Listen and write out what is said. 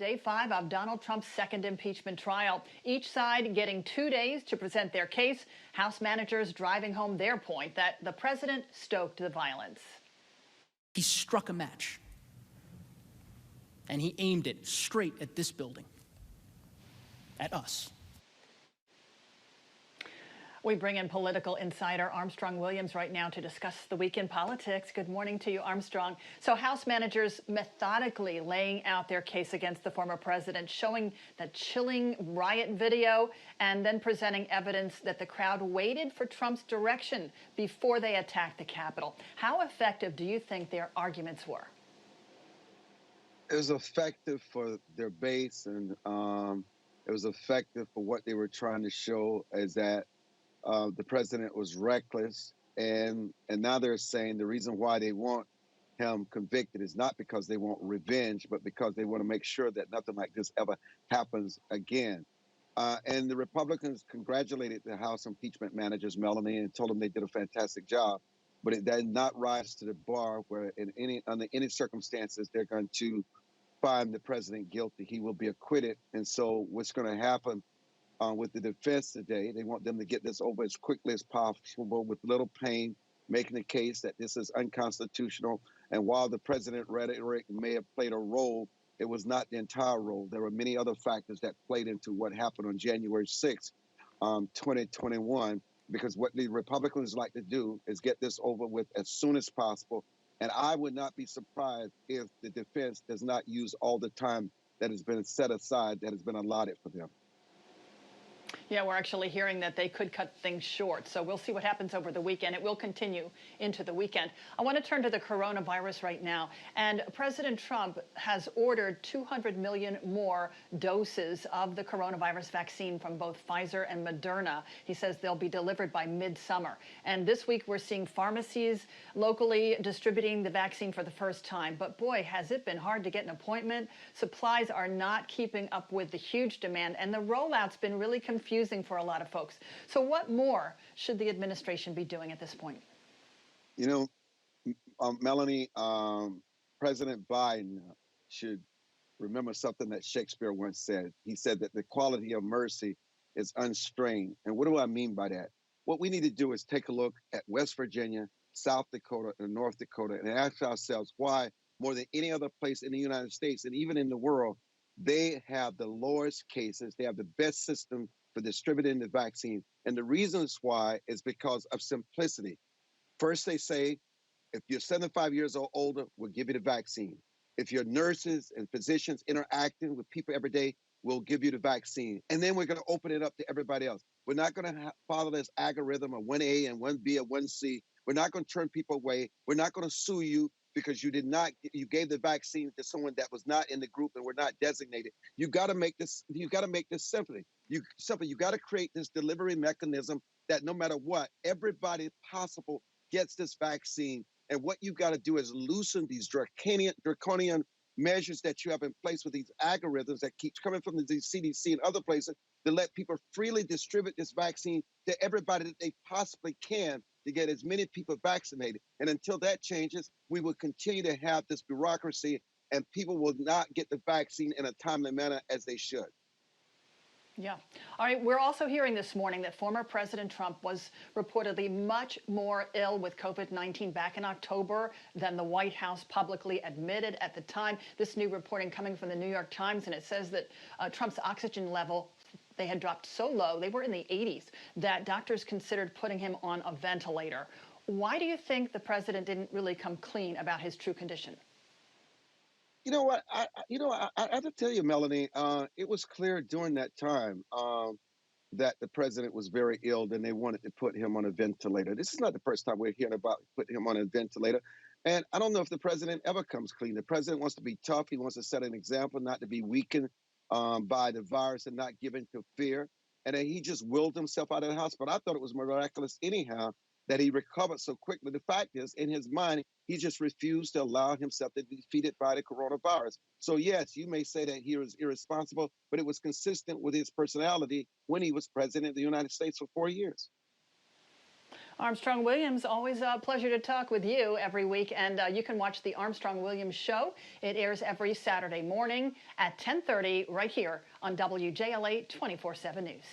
day 5 of Donald Trump's second impeachment trial. Each side getting 2 days to present their case. House managers driving home their point that the president stoked the violence. He struck a match, and he aimed it straight at this building, at us. We bring in political insider Armstrong Williams right now to discuss the week in politics. Good morning to you, Armstrong. So House managers methodically laying out their case against the former president, showing that chilling riot video and then presenting evidence that the crowd waited for Trump's direction before they attacked the Capitol. How effective do you think their arguments were? It was effective for their base, and it was effective for what they were trying to show, is that the president was reckless, and now they're saying the reason why they want him convicted is not because they want revenge, but because they want to make sure that nothing like this ever happens again. And the Republicans congratulated the House impeachment managers, Melanie, and told them they did a fantastic job. But it did not rise to the bar where under any circumstances they're going to find the president guilty. He will be acquitted. And so what's going to happen with the defense today, they want them to get this over as quickly as possible with little pain, making the case that this is unconstitutional. And while the president rhetoric may have played a role, it was not the entire role. There were many other factors that played into what happened on January 6th, 2021, because what the Republicans like to do is get this over with as soon as possible. And I would not be surprised if the defense does not use all the time that has been set aside, that has been allotted for them. Yeah, we're actually hearing that they could cut things short. So we'll see what happens over the weekend. It will continue into the weekend. I want to turn to the coronavirus right now. And President Trump has ordered 200 million more doses of the coronavirus vaccine from both Pfizer and Moderna. He says they'll be delivered by midsummer. And this week we're seeing pharmacies locally distributing the vaccine for the first time. But boy, has it been hard to get an appointment. Supplies are not keeping up with the huge demand, and the rollout's been really confusing for a lot of folks. So what more should the administration be doing at this point? You know, Melanie, President Biden should remember something that Shakespeare once said. He said that the quality of mercy is unstrained. And what do I mean by that? What we need to do is take a look at West Virginia, South Dakota, and North Dakota, and ask ourselves why, more than any other place in the United States and even in the world, they have the lowest cases. They have the best system for distributing the vaccine. And the reasons why is because of simplicity. First, they say, if you're 75 years or older, we'll give you the vaccine. If you're nurses and physicians interacting with people every day, we'll give you the vaccine. And then we're going to open it up to everybody else. We're not going to follow this algorithm of 1A and 1B and 1C. We're not going to turn people away. We're not going to sue you because you gave the vaccine to someone that was not in the group and were not designated. You got to make this simple. You got to create this delivery mechanism that no matter what, everybody possible gets this vaccine. And what you've got to do is loosen these draconian measures that you have in place with these algorithms that keeps coming from the CDC and other places to let people freely distribute this vaccine to everybody that they possibly can to get as many people vaccinated. And until that changes, we will continue to have this bureaucracy and people will not get the vaccine in a timely manner as they should. Yeah. All right. We're also hearing this morning that former President Trump was reportedly much more ill with COVID-19 back in October than the White House publicly admitted at the time. This new reporting coming from the New York Times, and it says that Trump's oxygen level, they had dropped so low, they were in the 80s, that doctors considered putting him on a ventilator. Why do you think the president didn't really come clean about his true condition? You know what? I have to tell you, Melanie, it was clear during that time that the president was very ill and they wanted to put him on a ventilator. This is not the first time we're hearing about putting him on a ventilator. And I don't know if the president ever comes clean. The president wants to be tough. He wants to set an example, not to be weakened by the virus and not given to fear. And then he just willed himself out of the house. But I thought it was miraculous anyhow that he recovered so quickly. The fact is, in his mind, he just refused to allow himself to be defeated by the coronavirus. So yes, you may say that he was irresponsible, but it was consistent with his personality when he was president of the United States for 4 years. Armstrong Williams, always a pleasure to talk with you every week. And you can watch the Armstrong Williams Show. It airs every Saturday morning at 10:30 right here on WJLA 24/7 News.